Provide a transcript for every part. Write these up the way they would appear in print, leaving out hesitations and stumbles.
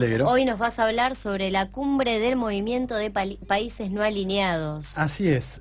Alegro. Hoy nos vas a hablar sobre la cumbre del movimiento de países no alineados. Así es.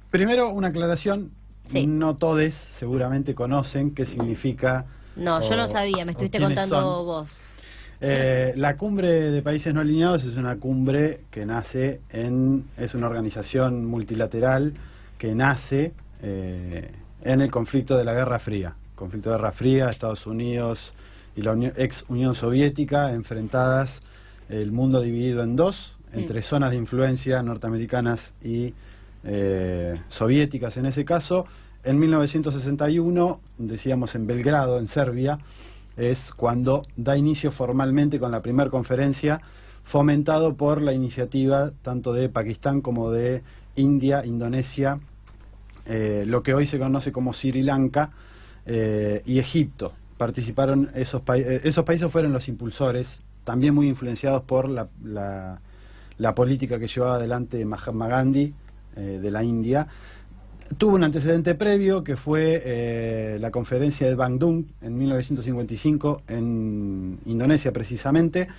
Primero, una aclaración. Sí. No todos seguramente conocen qué significa No, yo no sabía, me o estuviste quiénes contando son. vos. La cumbre de países no alineados es una cumbre que nace es una organización multilateral que nace en el conflicto de la Guerra Fría. Conflicto de Guerra Fría, Estados Unidos y la ex Unión Soviética enfrentadas, el mundo dividido en dos, entre zonas de influencia norteamericanas y soviéticas en ese caso. En 1961, decíamos en Belgrado, en Serbia, es cuando da inicio formalmente con la primera conferencia, fomentado por la iniciativa tanto de Pakistán como de India, Indonesia, lo que hoy se conoce como Sri Lanka y Egipto. Participaron esos países, fueron los impulsores, también muy influenciados por la política que llevaba adelante Mahatma Gandhi de la India. Tuvo un antecedente previo que fue la conferencia de Bandung en 1955 en Indonesia precisamente.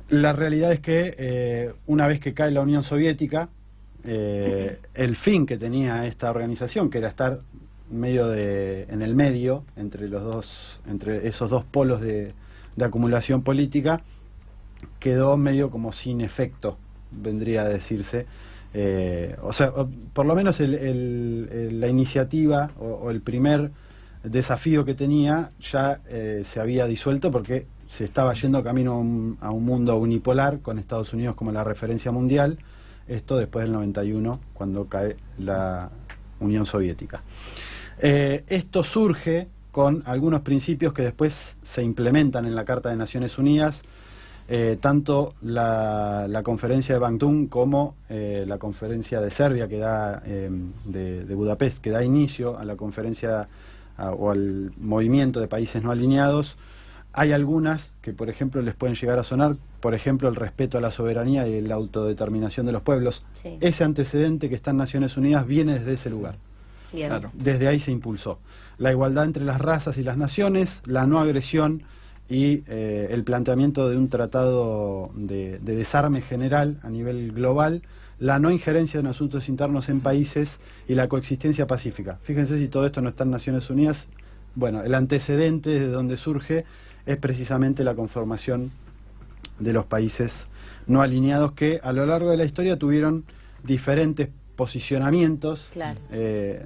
La realidad es que una vez que cae la Unión Soviética, el fin que tenía esta organización, que era estar en el medio entre esos dos polos de acumulación política, quedó medio como sin efecto, vendría a decirse. O sea, por lo menos la iniciativa o el primer desafío que tenía ya se había disuelto, porque se estaba yendo camino a un mundo unipolar con Estados Unidos como la referencia mundial. Esto después del 91, cuando cae la Unión Soviética. Esto surge con algunos principios que después se implementan en la Carta de Naciones Unidas. Tanto la conferencia de Bandung como la conferencia de Serbia que da de Budapest, que da inicio a la conferencia o al movimiento de países no alineados. Hay algunas que, por ejemplo, les pueden llegar a sonar, por ejemplo, el respeto a la soberanía y la autodeterminación de los pueblos. Sí. Ese antecedente que está en Naciones Unidas viene desde ese lugar. Bien. Claro. Desde ahí se impulsó. La igualdad entre las razas y las naciones, la no agresión y el planteamiento de un tratado de desarme general a nivel global, la no injerencia en asuntos internos en países y la coexistencia pacífica. Fíjense si todo esto no está en Naciones Unidas. Bueno, el antecedente desde donde surge es precisamente la conformación de los países no alineados, que a lo largo de la historia tuvieron diferentes posicionamientos, claro,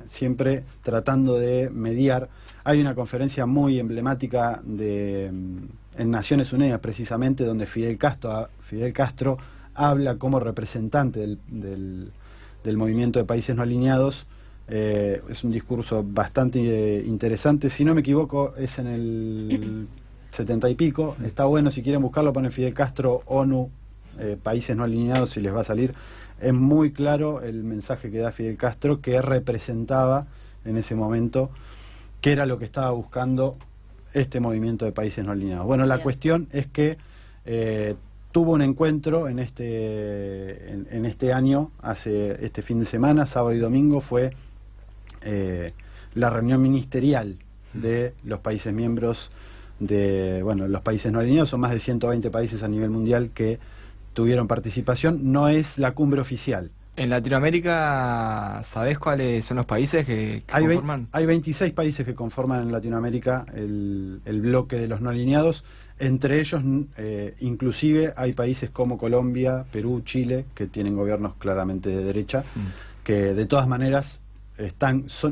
siempre tratando de mediar. Hay una conferencia muy emblemática en Naciones Unidas precisamente, donde Fidel Castro habla como representante del movimiento de países no alineados. Es un discurso bastante interesante. Si no me equivoco, es en el 70 y pico. Está bueno, si quieren buscarlo, ponen Fidel Castro, ONU, países no alineados, y les va a salir. Es muy claro el mensaje que da Fidel Castro, que representaba en ese momento qué era lo que estaba buscando este movimiento de países no alineados. Bueno, la cuestión es que tuvo un encuentro en este año, este fin de semana, sábado y domingo, fue la reunión ministerial de los países miembros los países no alineados. Son más de 120 países a nivel mundial que tuvieron participación. No es la cumbre oficial. En Latinoamérica, ¿sabés cuáles son los países que conforman? Hay 26 países que conforman en Latinoamérica el bloque de los no alineados. Entre ellos, inclusive, hay países como Colombia, Perú, Chile, que tienen gobiernos claramente de derecha, que de todas maneras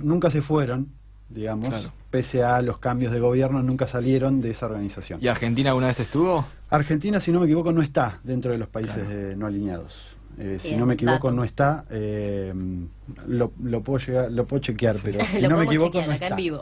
nunca se fueron, digamos, claro, pese a los cambios de gobierno, nunca salieron de esa organización. ¿Y Argentina alguna vez estuvo? Argentina, si no me equivoco, no está dentro de los países no alineados. Si no me equivoco, no está. Lo puedo chequear, sí, pero si no me equivoco, no está. Acá en vivo.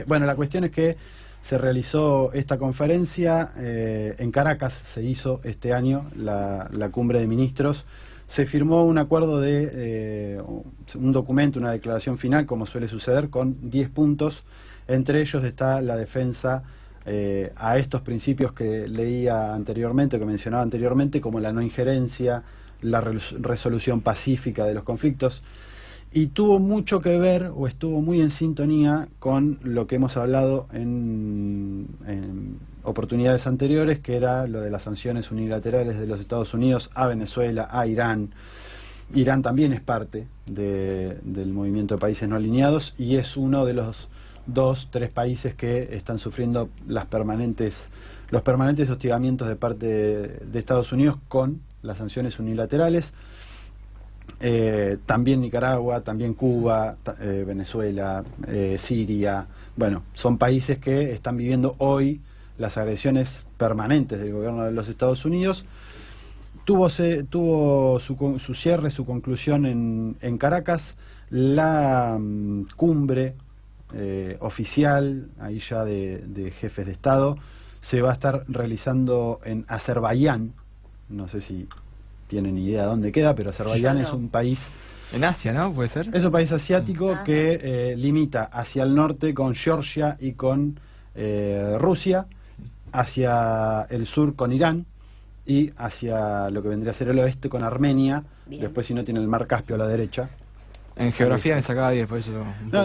Bueno, la cuestión es que se realizó esta conferencia en Caracas. Se hizo este año la cumbre de ministros. Se firmó un acuerdo un documento, una declaración final, como suele suceder, con 10 puntos. Entre ellos está la defensa a estos principios que leía anteriormente, que mencionaba anteriormente, como la no injerencia, la resolución pacífica de los conflictos. y tuvo mucho que ver, o estuvo muy en sintonía con lo que hemos hablado en oportunidades anteriores, que era lo de las sanciones unilaterales de los Estados Unidos a Venezuela, a Irán. Irán también es parte del movimiento de países no alineados y es uno de los 2-3 países que están sufriendo los permanentes hostigamientos de parte de Estados Unidos con las sanciones unilaterales. También Nicaragua, también Cuba, Venezuela, Siria. Bueno, son países que están viviendo hoy las agresiones permanentes del gobierno de los Estados Unidos. Tuvo su cierre, su conclusión en Caracas, la cumbre oficial, ahí ya de jefes de Estado, se va a estar realizando en Azerbaiyán. No sé si tienen idea de dónde queda, pero Azerbaiyán es un país... En Asia, ¿no? ¿Puede ser? Es un país asiático que limita hacia el norte con Georgia y con Rusia, hacia el sur con Irán y hacia lo que vendría a ser el oeste con Armenia. Bien. Después, si no, tiene el mar Caspio a la derecha. En geografía me sacaba 10, por eso... yo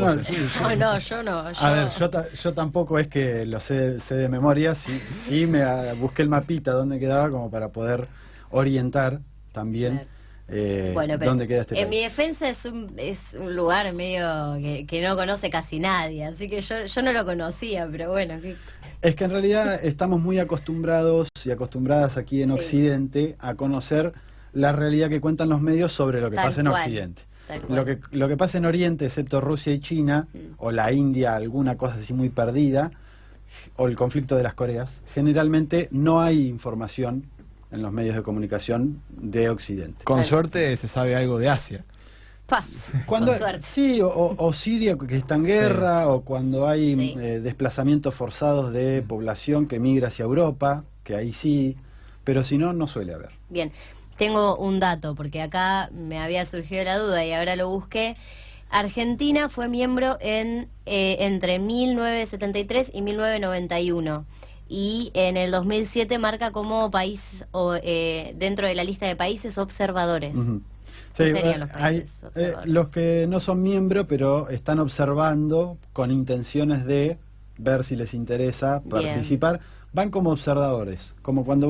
no. A ver, yo tampoco es que lo sé de memoria, sí me busqué el mapita donde quedaba como para poder orientar también. Bueno, ¿dónde queda este país? En mi defensa es un lugar medio que no conoce casi nadie, así que yo no lo conocía, pero bueno. Es que en realidad estamos muy acostumbrados y acostumbradas aquí en Occidente a conocer la realidad que cuentan los medios sobre lo que pasa en Occidente. Lo que pasa en Oriente, excepto Rusia y China, o la India, alguna cosa así muy perdida, o el conflicto de las Coreas, generalmente no hay información en los medios de comunicación de Occidente. Con suerte se sabe algo de Asia. Cuando, sí, o Siria que está en guerra, o cuando hay desplazamientos forzados de población que migra hacia Europa, que ahí sí, pero si no, no suele haber. Bien, tengo un dato, porque acá me había surgido la duda y ahora lo busqué. Argentina fue miembro entre 1973 y 1991. Y en el 2007 marca como país dentro de la lista de países observadores. ¿Qué serían los países observadores? Los que no son miembros, pero están observando con intenciones de ver si les interesa participar. Van como observadores, como cuando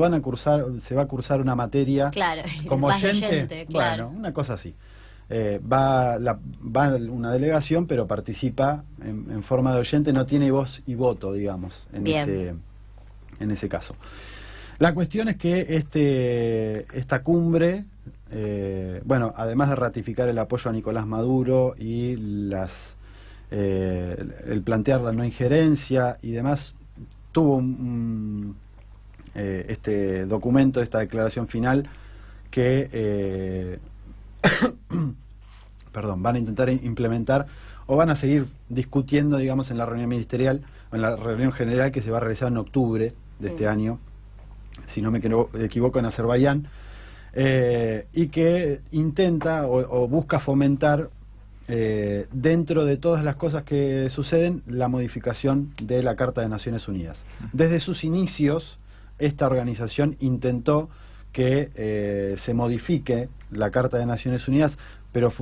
se va a cursar una materia, claro, como oyente, claro. Bueno, una cosa así. Va una delegación, pero participa en forma de oyente, no tiene voz y voto, digamos, en ese caso. La cuestión es que esta cumbre, bueno, además de ratificar el apoyo a Nicolás Maduro y el plantear la no injerencia y demás, tuvo este documento, esta declaración final que van a intentar implementar o van a seguir discutiendo, digamos, en la reunión ministerial o en la reunión general que se va a realizar en octubre de este año, si no me equivoco, en Azerbaiyán, y que intenta o busca fomentar, dentro de todas las cosas que suceden, la modificación de la Carta de Naciones Unidas. Desde sus inicios, esta organización intentó que se modifique la Carta de Naciones Unidas, pero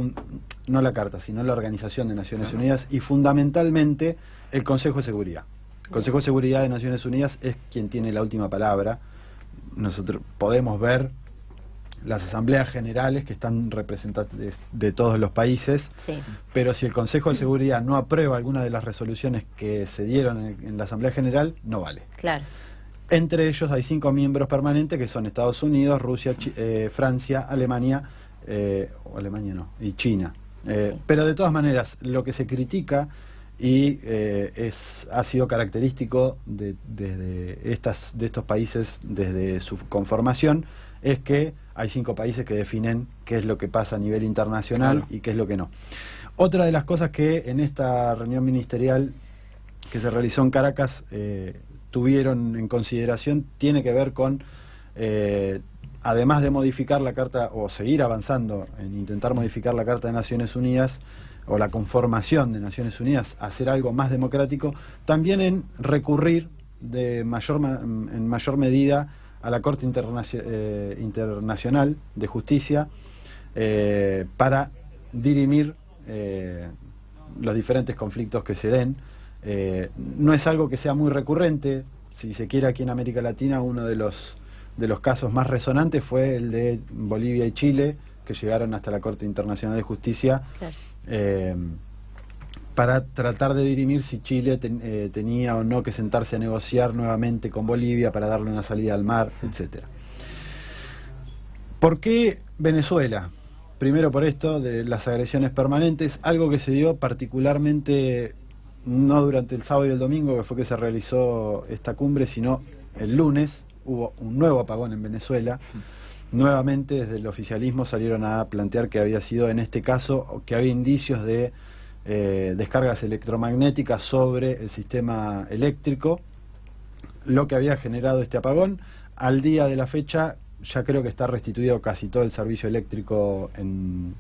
no la Carta, sino la Organización de Naciones Unidas y fundamentalmente el Consejo de Seguridad. El Consejo de Seguridad de Naciones Unidas es quien tiene la última palabra. Nosotros podemos ver las asambleas generales que están representantes de todos los países, pero si el Consejo de Seguridad no aprueba alguna de las resoluciones que se dieron en la Asamblea General, no vale. Claro. Entre ellos hay 5 miembros permanentes que son Estados Unidos, Rusia, Francia, Alemania, y China. Pero de todas maneras, lo que se critica y ha sido característico de estos países desde su conformación, es que hay 5 países que definen qué es lo que pasa a nivel internacional y qué es lo que no. Otra de las cosas que en esta reunión ministerial que se realizó en Caracas tuvieron en consideración tiene que ver con, además de modificar la Carta o seguir avanzando en intentar modificar la Carta de Naciones Unidas o la conformación de Naciones Unidas, hacer algo más democrático, también en recurrir en mayor medida a la Corte Internacional de Justicia para dirimir los diferentes conflictos que se den. No es algo que sea muy recurrente. Si se quiere, aquí en América Latina, uno de los casos más resonantes fue el de Bolivia y Chile, que llegaron hasta la Corte Internacional de Justicia, claro, para tratar de dirimir si Chile tenía o no que sentarse a negociar nuevamente con Bolivia para darle una salida al mar, etcétera. ¿Por qué Venezuela? Primero por esto de las agresiones permanentes, algo que se dio particularmente no durante el sábado y el domingo, que fue que se realizó esta cumbre, sino el lunes. Hubo un nuevo apagón en Venezuela. Nuevamente desde el oficialismo salieron a plantear que había sido, en este caso, que había indicios de descargas electromagnéticas sobre el sistema eléctrico, lo que había generado este apagón. Al día de la fecha ya creo que está restituido casi todo el servicio eléctrico en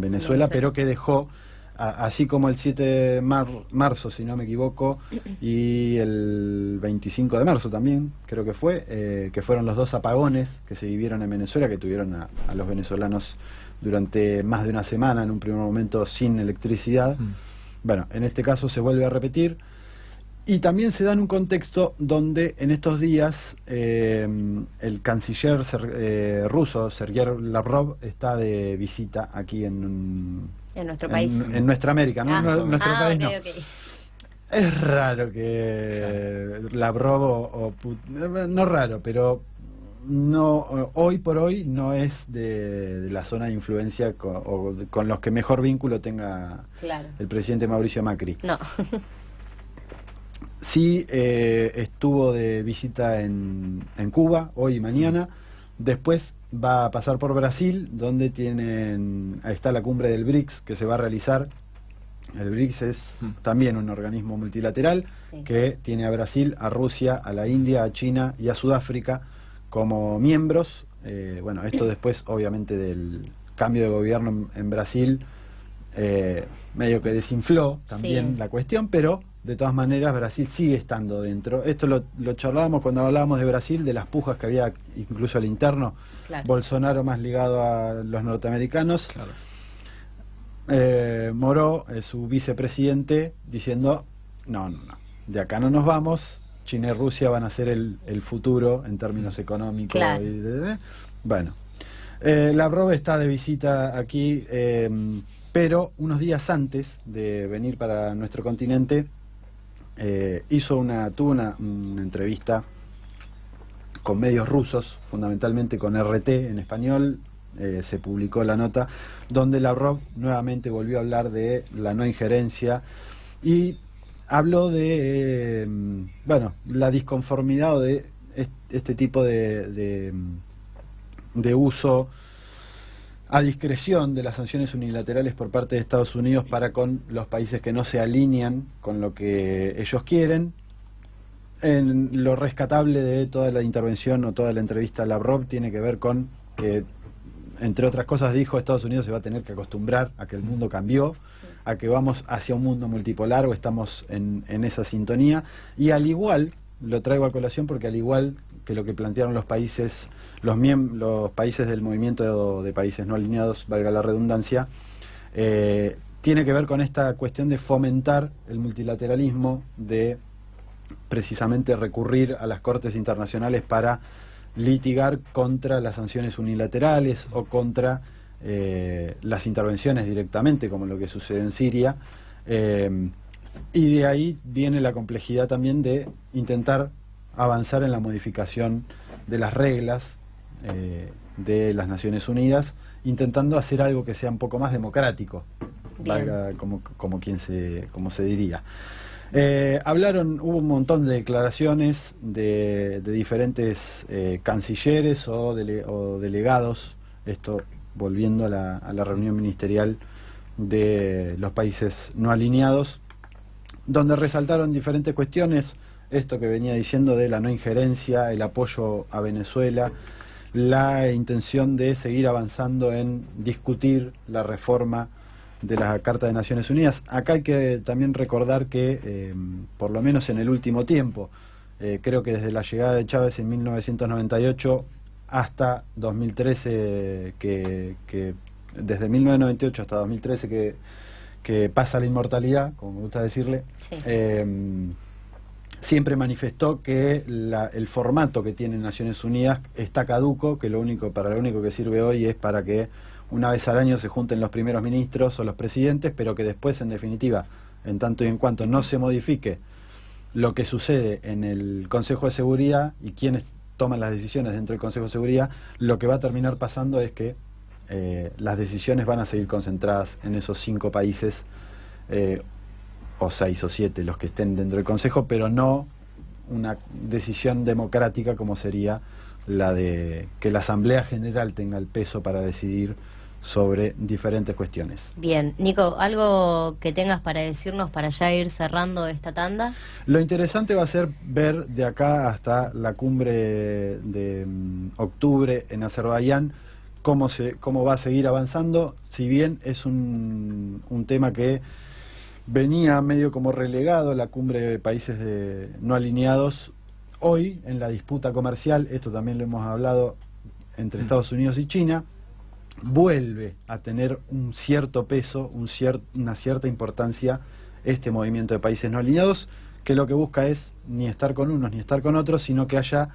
Venezuela, pero que dejó, así como el 7 de marzo, si no me equivoco, y el 25 de marzo también, creo que fue, que fueron los dos apagones que se vivieron en Venezuela, que tuvieron a los venezolanos durante más de una semana, en un primer momento sin electricidad. Bueno, en este caso se vuelve a repetir, y también se da en un contexto donde en estos días el canciller ruso, Sergei Lavrov, está de visita aquí en nuestro país. En nuestra América, ¿no? En nuestro país okay, no. Okay. Es raro que Lavrov no raro, pero no, hoy por hoy no es de la zona de influencia con los que mejor vínculo tenga, claro, el presidente Mauricio Macri. No. Sí, estuvo de visita en Cuba hoy y mañana. Después va a pasar por Brasil, donde ahí está la cumbre del BRICS que se va a realizar. El BRICS es también un organismo multilateral, sí, que tiene a Brasil, a Rusia, a la India, a China y a Sudáfrica como miembros. Bueno, esto después, obviamente, del cambio de gobierno en Brasil, medio que desinfló también, sí, la cuestión, pero de todas maneras Brasil sigue estando dentro. Esto lo charlábamos cuando hablábamos de Brasil, de las pujas que había incluso al interno, claro, Bolsonaro más ligado a los norteamericanos, claro, Moró, su vicepresidente, diciendo no, de acá no nos vamos, China y Rusia van a ser el futuro en términos económicos, claro, bueno, Lavrov está de visita aquí, pero unos días antes de venir para nuestro continente tuvo una entrevista con medios rusos, fundamentalmente con RT en español. Se publicó la nota donde Lavrov nuevamente volvió a hablar de la no injerencia y habló de la disconformidad o de este tipo de uso a discreción de las sanciones unilaterales por parte de Estados Unidos para con los países que no se alinean con lo que ellos quieren. En lo rescatable de toda la intervención o toda la entrevista a Lavrov tiene que ver con que, entre otras cosas, dijo Estados Unidos se va a tener que acostumbrar a que el mundo cambió, a que vamos hacia un mundo multipolar o estamos en esa sintonía. Y al igual, lo traigo a colación porque al igual que lo que plantearon los países del movimiento de países no alineados, valga la redundancia, tiene que ver con esta cuestión de fomentar el multilateralismo, de precisamente recurrir a las cortes internacionales para litigar contra las sanciones unilaterales o contra las intervenciones directamente, como lo que sucede en Siria, y de ahí viene la complejidad también de intentar avanzar en la modificación de las reglas de las Naciones Unidas, intentando hacer algo que sea un poco más democrático, valga como se diría. Hubo un montón de declaraciones de diferentes cancilleres o delegados, esto volviendo a la reunión ministerial de los países no alineados, donde resaltaron diferentes cuestiones, esto que venía diciendo de la no injerencia, el apoyo a Venezuela, la intención de seguir avanzando en discutir la reforma de la Carta de Naciones Unidas. Acá hay que también recordar que, por lo menos en el último tiempo, creo que desde la llegada de Chávez en 1998 hasta 2013, que desde 1998 hasta 2013 que pasa la inmortalidad, como me gusta decirle, Sí. siempre manifestó que el formato que tiene Naciones Unidas está caduco, que lo único que sirve hoy es para que una vez al año se junten los primeros ministros o los presidentes, pero que después, en definitiva, en tanto y en cuanto no se modifique lo que sucede en el Consejo de Seguridad y quienes toman las decisiones dentro del Consejo de Seguridad, lo que va a terminar pasando es que las decisiones van a seguir concentradas en esos 5 países, o 6 o 7 los que estén dentro del Consejo, pero no una decisión democrática como sería la de que la Asamblea General tenga el peso para decidir sobre diferentes cuestiones. Bien, Nico, ¿algo que tengas para decirnos para ya ir cerrando esta tanda? Lo interesante va a ser ver de acá hasta la cumbre de octubre en Azerbaiyán cómo va a seguir avanzando, si bien es un tema que venía medio como relegado, la cumbre de países no alineados. Hoy, en la disputa comercial, esto también lo hemos hablado entre Estados Unidos y China, vuelve a tener un cierto peso, una cierta importancia este movimiento de países no alineados, que lo que busca es ni estar con unos ni estar con otros, sino que haya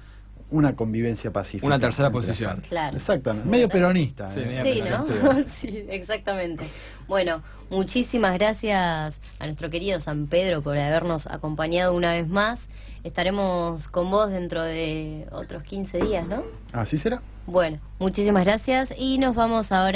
una convivencia pacífica. Una tercera posición. Claro. Exactamente, medio peronista. Sí, Sí, ¿no? Sí, exactamente. Bueno, muchísimas gracias a nuestro querido San Pedro por habernos acompañado una vez más. Estaremos con vos dentro de otros 15 días, ¿no? ¿Así será? Bueno, muchísimas gracias y nos vamos ahora